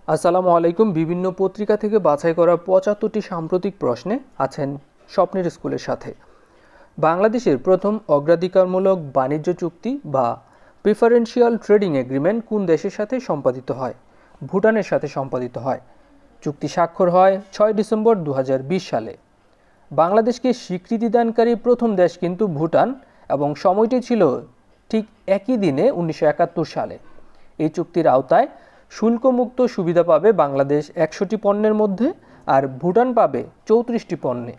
আসসালামু আলাইকুম। বিভিন্ন পত্রিকা থেকে বাছাই করা ৭৫টি সাম্প্রতিক প্রশ্নে আছেন স্বপ্নের স্কুলের সাথে। বাংলাদেশের প্রথম অগ্রাধিকারমূলক বাণিজ্য চুক্তি বা প্রিফারেন্সিয়াল ট্রেডিং এগ্রিমেন্ট কোন দেশের সাথে সম্পাদিত হয়? ভুটানের সাথে সম্পাদিত হয়। চুক্তি স্বাক্ষর হয় ৬ ডিসেম্বর ২০২০ সালে। বাংলাদেশকে স্বীকৃতিদানকারী প্রথম দেশ কিন্তু ভুটান, এবং সময়টি ছিল ঠিক একই দিনে ১৯৭১ সালে। এই চুক্তির আওতায় শুল্কমুক্ত সুবিধা পাবে বাংলাদেশ ১০০টি পণ্যের মধ্যে, আর ভুটান পাবে ৩৪টি পণ্যে।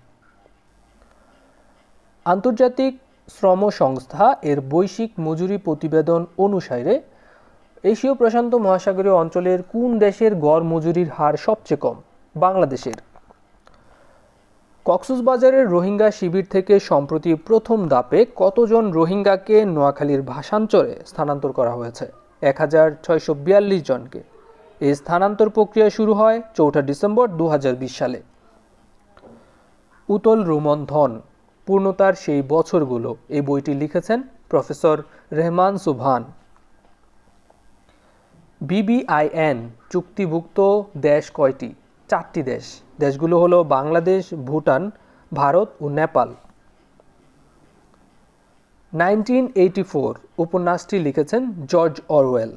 আন্তর্জাতিক শ্রম সংস্থা এর বৈশ্বিক মজুরি প্রতিবেদন অনুসারে এশীয় প্রশান্ত মহাসাগরীয় অঞ্চলের কোন দেশের গড় মজুরির হার সবচেয়ে কম? বাংলাদেশের। কক্সবাজারের রোহিঙ্গা শিবির থেকে সম্প্রতি প্রথম ধাপে কতজন রোহিঙ্গাকে নোয়াখালীর ভাষাঞ্চলে স্থানান্তর করা হয়েছে? ১,৬৪২ জনকে। এই স্থানান্তর প্রক্রিয়া শুরু হয় ৪ ডিসেম্বর ২০২০ সালে। উতল রোমন্থন, পূর্ণতার সেই বছরগুলো, এই বইটি লিখেছেন প্রফেসর রেহমান সুবহান। BBIN চুক্তিভুক্ত দেশ কয়টি? ৪টি দেশ। দেশগুলো হলো বাংলাদেশ, ভুটান, ভারত ও নেপাল। 1984 উপন্যাসটি লিখেছেন জর্জ অরওয়েল।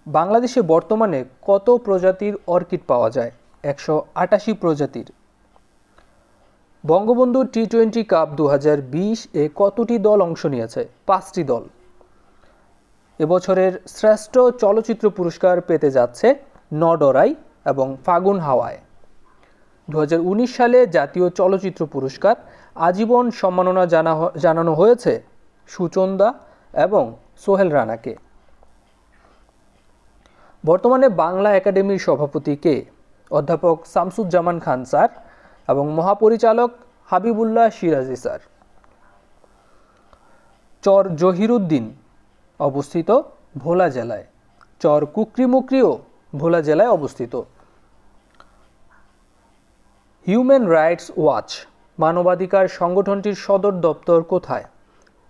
বাংলাদেশে বর্তমানে কত প্রজাতির অর্কিড পাওয়া যায়? ১৮৮ প্রজাতির। বঙ্গবন্ধু টি-20 কাপ ২০২০ এ কতটি দল অংশ নিয়েছে? ৫টি দল। এবছরের শ্রেষ্ঠ চলচ্চিত্র পুরস্কার পেতে যাচ্ছে নডরাই এবং ফাগুন হাওয়ায়। ২০১৯ সালে জাতীয় চলচ্চিত্র পুরস্কার আজীবন সম্মাননা জানানো হয়েছে সুচন্দা এবং সোহেল রানাকে। বর্তমানে বাংলা একাডেমির সভাপতি কে? অধ্যাপক শামসুজ্জামান খান স্যার এবং মহাপরিচালক হাবিবুল্লাহ সিরাজি স্যার। চর জহিরুদ্দিন অবস্থিত ভোলা জেলায়। চর কুকরিমুকরিও ভোলা জেলায় অবস্থিত। হিউম্যান রাইটস ওয়াচ মানবাধিকার সংগঠনটির সদর দপ্তর কোথায়?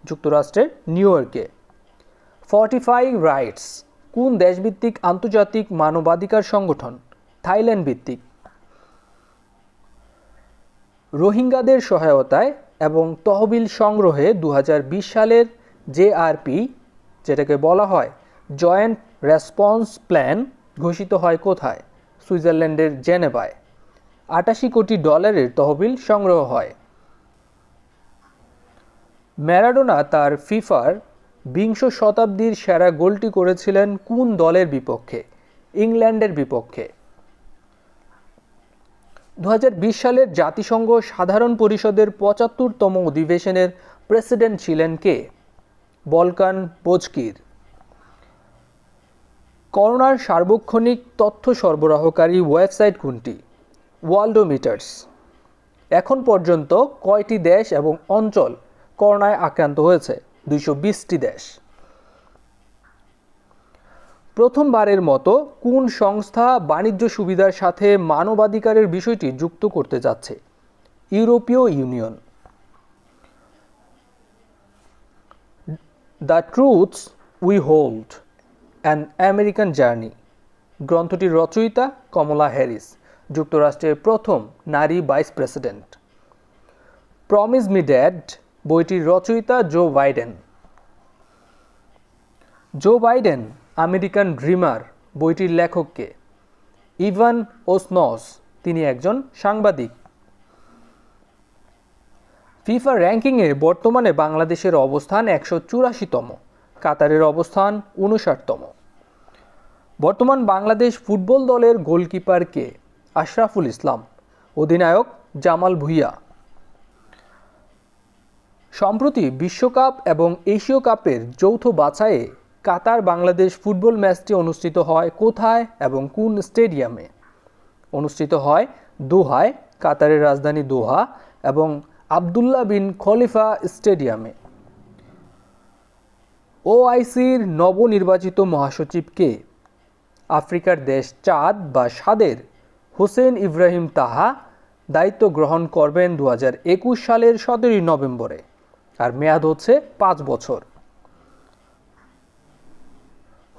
যুক্তরাষ্ট্রের নিউ ইয়র্কে। ফর্টিফাই রাইটস কোন দেশভিত্তিক আন্তর্জাতিক মানবাধিকার সংগঠন? থাইল্যান্ড ভিত্তিক। রোহিঙ্গাদের সহায়তায় এবং তহবিল সংগ্রহে ২০২০ সালের JRP, যেটাকে বলা হয় জয়েন্ট রেসপন্স প্ল্যান, ঘোষিত হয় কোথায়? সুইজারল্যান্ডের জেনেভায়। ৮৮ কোটি ডলারের তহবিল সংগ্রহ হয়। ম্যারাডোনা তার ফিফার বিংশ শতাব্দীর সেরা গোলটি করেছিলেন কোন দলের বিপক্ষে? ইংল্যান্ডের বিপক্ষে। ২০২০ সালের জাতিসংঘ সাধারণ পরিষদের ৭৫তম অধিবেশনের প্রেসিডেন্ট ছিলেন কে? বলকান বোজকির। করোনার সার্বক্ষণিক তথ্য সরবরাহকারী ওয়েবসাইট কোনটি? ওয়ার্ল্ডোমিটার্স। এখন পর্যন্ত কয়টি দেশ এবং অঞ্চল করোনায় আক্রান্ত হয়েছে? ২২০টি দেশ। প্রথমবারের মতো কোন সংস্থা বাণিজ্য সুবিধার সাথে মানবাধিকারের বিষয়টি যুক্ত করতে যাচ্ছে? ইউরোপীয় union. The truths we hold, an American journey গ্রন্থটির রচয়িতা কমলা হ্যারিস, যুক্তরাষ্ট্রের প্রথম নারী vice president. Promise me dad বইটির রচয়িতা Joe Biden. Joe Biden American dreamer বইটির লেখক কে? ইভান ওসনস, তিনি একজন সাংবাদিক। ফিফা র্যাঙ্কিংয়ে বর্তমানে বাংলাদেশের অবস্থান ১৮৪তম, কাতারের অবস্থান ৫৯তম। বর্তমান বাংলাদেশ ফুটবল দলের গোলকিপার কে? আশরাফুল ইসলাম। অধিনায়ক জামাল ভুঁইয়া। সম্প্রতি বিশ্বকাপ এবং এশীয় কাপের যৌথ বাছাইয়ে কাতার বাংলাদেশ ফুটবল ম্যাচটি অনুষ্ঠিত হয় কোথায় এবং কোন স্টেডিয়ামে? অনুষ্ঠিত হয় দোহায়, কাতারের রাজধানী দোহা এবং আবদুল্লাহ বিন খলিফা স্টেডিয়ামে। OICর নবনির্বাচিত মহাসচিব কে? আফ্রিকার দেশ চাঁদ বা সাদের হোসেন ইব্রাহিম তাহা দায়িত্ব গ্রহণ করবেন ২০২১ সালের ১৭ নভেম্বরে, আর মেয়াদ হচ্ছে ৫ বছর।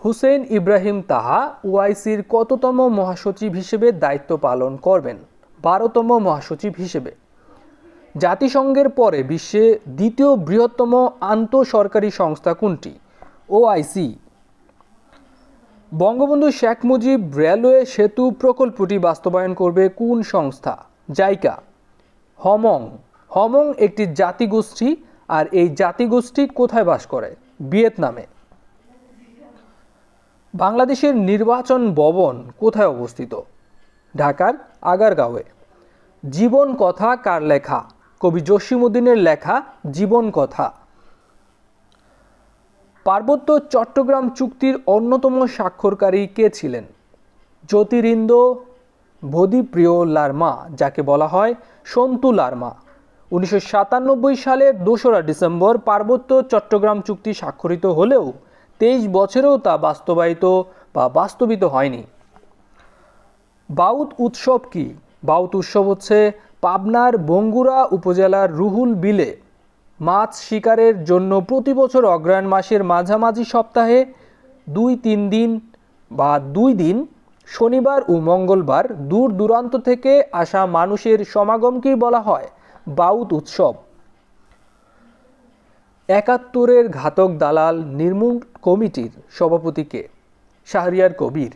হুসেইন ইব্রাহিম তাহা ওআইসির কততম মহাসচিব হিসেবে দায়িত্ব পালন করবেন? 12তম মহাসচিব হিসেবে। জাতিসংঘের পরে বিশ্বে দ্বিতীয় বৃহত্তম আন্তঃসরকারি সংস্থা কোনটি? ওআইসি। বঙ্গবন্ধু শেখ মুজিব রেলওয়ে সেতু প্রকল্পটি বাস্তবায়ন করবে কোন সংস্থা? জাইকা। হমং। হমং একটি জাতিগোষ্ঠী, আর এই জাতিগোষ্ঠী কোথায় বাস করে? ভিয়েতনামে। বাংলাদেশের নির্বাচন ভবন কোথায় অবস্থিত? ঢাকার আগারগাঁওয়ে। জীবন কথা কার লেখা? কবি জসিমউদ্দিনের লেখা জীবন কথা। পার্বত্য চট্টগ্রাম চুক্তির অন্যতম স্বাক্ষরকারী কে ছিলেন? জ্যোতিরিন্দ্র বোধিপ্রিয় লারমা, যাকে বলা হয় সন্তু লারমা। 1997 সালের 2রা ডিসেম্বর পার্বত্য চট্টগ্রাম চুক্তি স্বাক্ষরিত হলেও 23 বছরেও তা বাস্তবিত হয়নি। বাউত উৎসব কি? বাউত উৎসব হচ্ছে পাবনার বঙ্গুড়া উপজেলার রুহুল বিলে মাছ শিকারের জন্য প্রতি বছর অগ্রহায়ণ মাসের মাঝামাঝি সপ্তাহে 2 দিন শনিবার ও মঙ্গলবার দূর দূরান্ত থেকে আসা মানুষের সমাগমকেই বলা হয় বাউত উৎসব। 71-এর ঘাতক দালাল নির্মূল কমিটির সভাপতি কে? শাহরিয়ার কবির।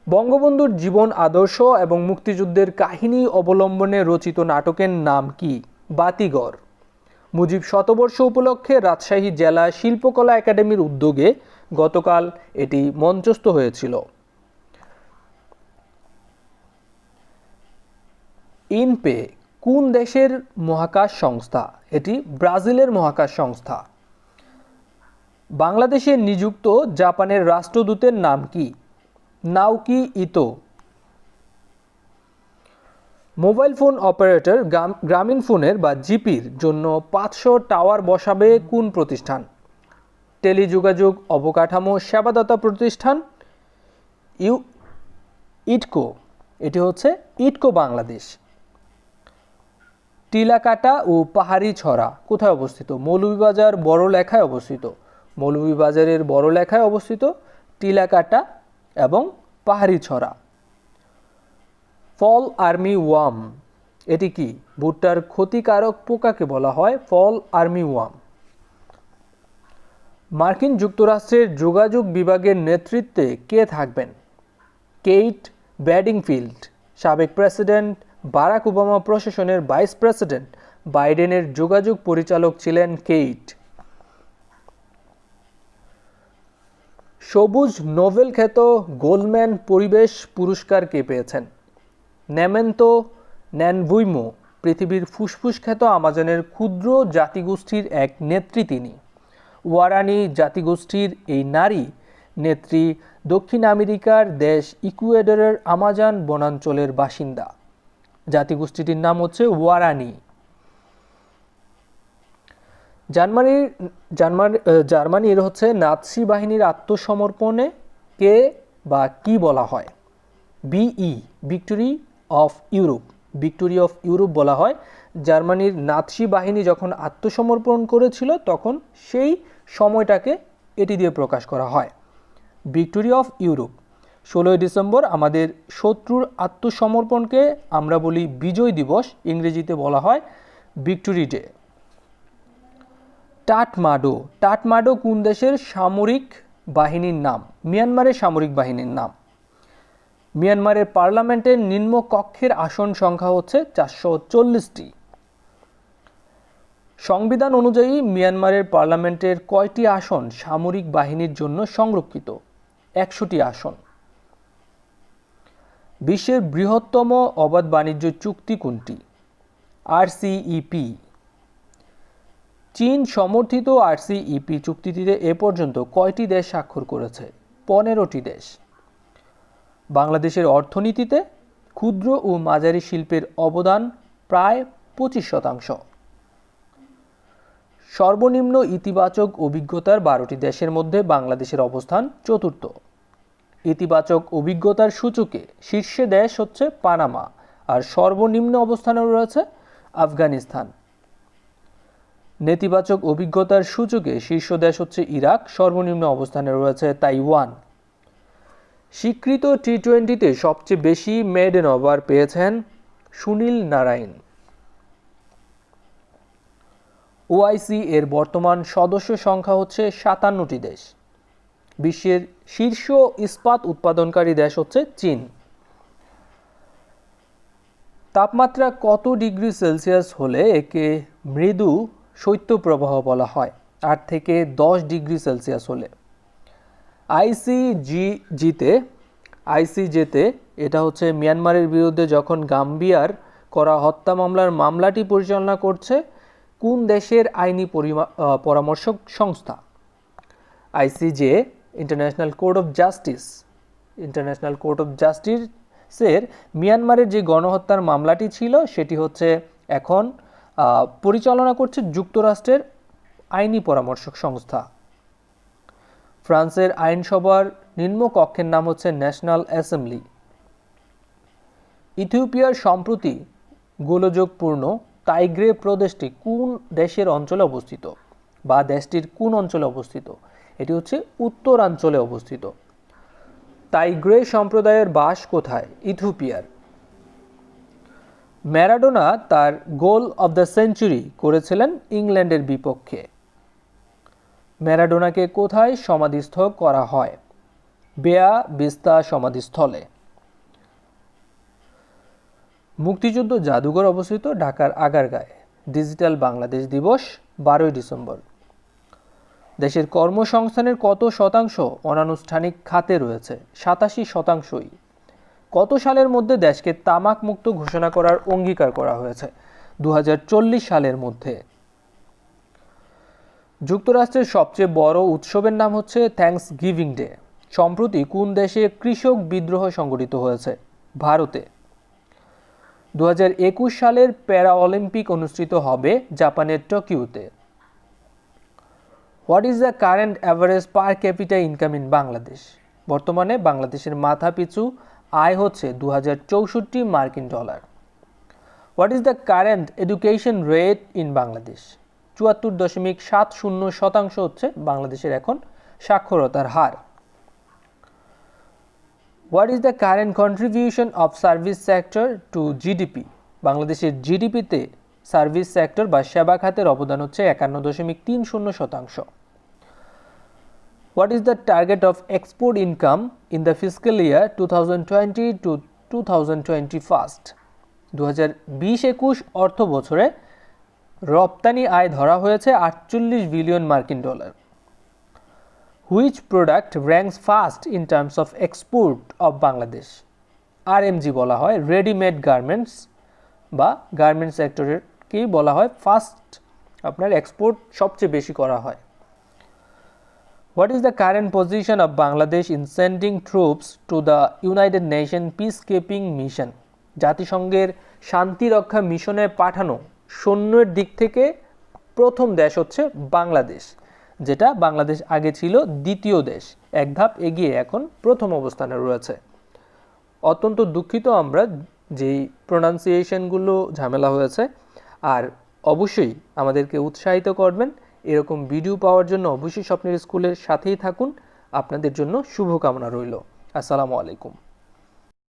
বঙ্গবন্ধুর জীবন আদর্শ এবং মুক্তিযুদ্ধের কাহিনী অবলম্বনে রচিত নাটকের নাম কি? বাতিঘর। মুজিব শতবর্ষ উপলক্ষে রাজশাহী জেলা শিল্পকলা একাডেমির উদ্যোগে গতকাল এটি মঞ্চস্থ হয়েছিল। ইনপে কোন দেশের মহাকাশ সংস্থা? এটি ব্রাজিলের মহাকাশ সংস্থা। বাংলাদেশে নিযুক্ত জাপানের রাষ্ট্রদূতের নাম কি? নাওকি ইতো। মোবাইল ফোন অপারেটর গ্রামীণ ফোনের বা জিপির জন্য 500 টাওয়ার বসাবে কোন প্রতিষ্ঠান? টেলিযোগাযোগ অবকাঠামো সেবাদাতা প্রতিষ্ঠান ইটকো। এটি হচ্ছে ইটকো বাংলাদেশ। টিলাকাটা ও পাহাড়ি ছড়া কোথায় অবস্থিত? মৌলভীবাজার বড়লেখায় অবস্থিত। মৌলভীবাজারের বড়লেখায় অবস্থিত টিলাকাটা এবং পাহাড়ি ছড়া। ফল আর্মি ওয়ার্ম এটি কি? ভুট্টার ক্ষতিকারক পোকাকে বলা হয় ফল আর্মি ওয়ার্ম। মার্কিন যুক্তরাষ্ট্রের যোগাযোগ বিভাগের নেতৃত্বে কে থাকবেন? কেইট ব্যাডিংফিল্ড। সাবেক প্রেসিডেন্ট বারাক ওবামা প্রশাসনের ভাইস প্রেসিডেন্ট বাইডেনের যোগাযোগ পরিচালক ছিলেন কেইট। সবুজ নোবেল খ্যাত গোল্ডম্যান পরিবেশ পুরস্কার কে পেয়েছেন? নেমেন্তো ন্যানভুইমো। পৃথিবীর ফুসফুস খ্যাত আমাজনের ক্ষুদ্র জাতিগোষ্ঠীর এক নেত্রী তিনি। ওয়ারানি জাতিগোষ্ঠীর এই নারী নেত্রী দক্ষিণ আমেরিকার দেশ ইকুয়েডরের আমাজন বনাঞ্চলের বাসিন্দা। জাতিগোষ্ঠীটির নাম হচ্ছে ওয়ারানি। জার্মানির হচ্ছে নাৎসি বাহিনীর আত্মসমর্পণে কে বা কি বলা হয়? Victory of Europe. Victory of Europe বলা হয়। জার্মানির নাৎসি বাহিনী যখন আত্মসমর্পণ করেছিল তখন সেই সময়টাকে এটি দিয়ে প্রকাশ করা হয়। Victory of Europe. 16 ডিসেম্বর আমাদের শত্রুর আত্মসমর্পণকে আমরা বলি বিজয় দিবস, ইংরেজিতে বলা হয় ভিক্টোরি ডে। টাটমাডো কোন দেশের সামরিক বাহিনীর নাম? মিয়ানমারের সামরিক বাহিনীর নাম। মিয়ানমারের পার্লামেন্টের নিম্নকক্ষের আসন সংখ্যা হচ্ছে 440টি। সংবিধান অনুযায়ী মিয়ানমারের পার্লামেন্টের কয়টি আসন সামরিক বাহিনীর জন্য সংরক্ষিত? 100টি আসন। বিশ্বের বৃহত্তম অবাধ বাণিজ্য চুক্তি কোনটি? RCEP। চীন সমর্থিত RCEP চুক্তিটিতে এ পর্যন্ত কয়টি দেশ স্বাক্ষর করেছে? 15টি দেশ। বাংলাদেশের অর্থনীতিতে ক্ষুদ্র ও মাঝারি শিল্পের অবদান প্রায় 25%। সর্বনিম্ন ইতিবাচক অভিজ্ঞতার 12টি দেশের মধ্যে বাংলাদেশের অবস্থান চতুর্থ। ইতিবাচক অভিজ্ঞতার সূচকে শীর্ষে দেশ হচ্ছে পানামা, আর সর্বনিম্ন অবস্থানে রয়েছে আফগানিস্তান। নেতিবাচক অভিজ্ঞতার সূচকে শীর্ষ দেশ হচ্ছে ইরাক, সর্বনিম্ন অবস্থানে রয়েছে তাইওয়ান। স্বীকৃত টি-20তে সবচেয়ে বেশি মেডেন ওভার পেয়েছেন সুনীল নারায়ণ। ওআইসি এর বর্তমান সদস্য সংখ্যা হচ্ছে 57টি দেশ। বিশ্বের শীর্ষ ইস্পাত উৎপাদনকারী দেশ হচ্ছে চীন। তাপমাত্রা কত ডিগ্রি সেলসিয়াস হলে একে মৃদু শৈত্যপ্রবাহ বলা হয়? 8 থেকে 10 ডিগ্রি সেলসিয়াস হলে। আইসিজেতে এটা হচ্ছে মিয়ানমারের বিরুদ্ধে যখন গাম্বিয়ার করা হত্যা মামলাটি পরিচালনা করছে কোন দেশের আইনি পরামর্শক সংস্থা? আইসিজে ইন্টারন্যাশনাল কোর্ট অফ জাস্টিসের মিয়ানমারের যে গণহত্যার মামলাটি ছিল সেটি হচ্ছে এখন পরিচালনা করছে যুক্তরাষ্ট্রের আইনি পরামর্শক সংস্থা। ফ্রান্সের আইনসভার নিম্নকক্ষের নাম হচ্ছে ন্যাশনাল অ্যাসেম্বলি। ইথিওপিয়ার সম্প্রতি গোলযোগপূর্ণ তাইগ্রে প্রদেশটি কোন দেশের অঞ্চলে অবস্থিত বা দেশটির কোন অঞ্চলে অবস্থিত? এটি হচ্ছে উত্তরাঞ্চলে অবস্থিত। তাইগ্রে সম্প্রদায়ের বাস কোথায়? ইথিওপিয়ার। ম্যারাডোনা তার গোল অফ দ্য সেঞ্চুরি করেছিলেন ইংল্যান্ডের বিপক্ষে। ম্যারাডোনাকে কোথায় সমাধিস্থ করা হয়? বেয়া ভিস্তা সমাধিস্থলে। মুক্তিযুদ্ধ জাদুঘর অবস্থিত ঢাকার আগারগাঁয়ে। ডিজিটাল বাংলাদেশ দিবস 12ই ডিসেম্বর। দেশের কর্মসংস্থানের কত শতাংশ অনানুষ্ঠানিক খাতে রয়েছে? 87%। কত সালের মধ্যে দেশকে তামাক মুক্ত ঘোষণা করার অঙ্গীকার করা হয়েছে? 2040 সালের মধ্যে। যুক্তরাষ্ট্রের সবচেয়ে বড় উৎসবের নাম হচ্ছে থ্যাঙ্কস গিভিং ডে। সম্প্রতি কোন দেশে কৃষক বিদ্রোহ সংঘটিত হয়েছে? ভারতে। 2021 সালের প্যারা অলিম্পিক অনুষ্ঠিত হবে জাপানের টোকিওতে। What is the current average per capita income in Bangladesh? বর্তমানে বাংলাদেশের মাথা পিছু আয় হচ্ছে 2064 মার্কিন dollar. What is the current education rate in Bangladesh? 74.70% হচ্ছে বাংলাদেশের এখন সাক্ষরতার হার। What is the current contribution of service sector to GDP? বাংলাদেশের জিডিপিতে সার্ভিস সেক্টর বা সেবা খাতের অবদান হচ্ছে 51.30%। What is the target of export income in the fiscal year 2020 to 2021? 2020-21 অর্থ বছরে রপ্তানি আয় ধরা হয়েছে 48 বিলিয়ন মার্কিন dollar. Which product ranks first in terms of export of Bangladesh? RMG বলা হয় রেডিমেড গার্মেন্টস বা গার্মেন্টস সেক্টরেরকেই বলা হয় ফার্স্ট, আপনার এক্সপোর্ট সবচেয়ে বেশি করা হয়। What is the current position of Bangladesh in sending troops to the United nation peace keeping mission? জাতিসংঘের শান্তিরক্ষা মিশনে পাঠানো সৈন্যের দিক থেকে প্রথম দেশ হচ্ছে বাংলাদেশ, যেটা বাংলাদেশ আগে ছিল দ্বিতীয় দেশ, এক ধাপ এগিয়ে এখন প্রথম অবস্থানে রয়েছে। অত্যন্ত দুঃখিত আমরা যেই প্রোনাউন্সিয়েশনগুলো ঝামেলা হয়েছে, আর অবশ্যই আমাদেরকে উৎসাহিত করবেন। এরকম ভিডিও পাওয়ার জন্য অবশ্যই স্বপ্নের স্কুলের সাথেই থাকুন। আপনাদের জন্য শুভকামনা রইল। আসসালামু আলাইকুম।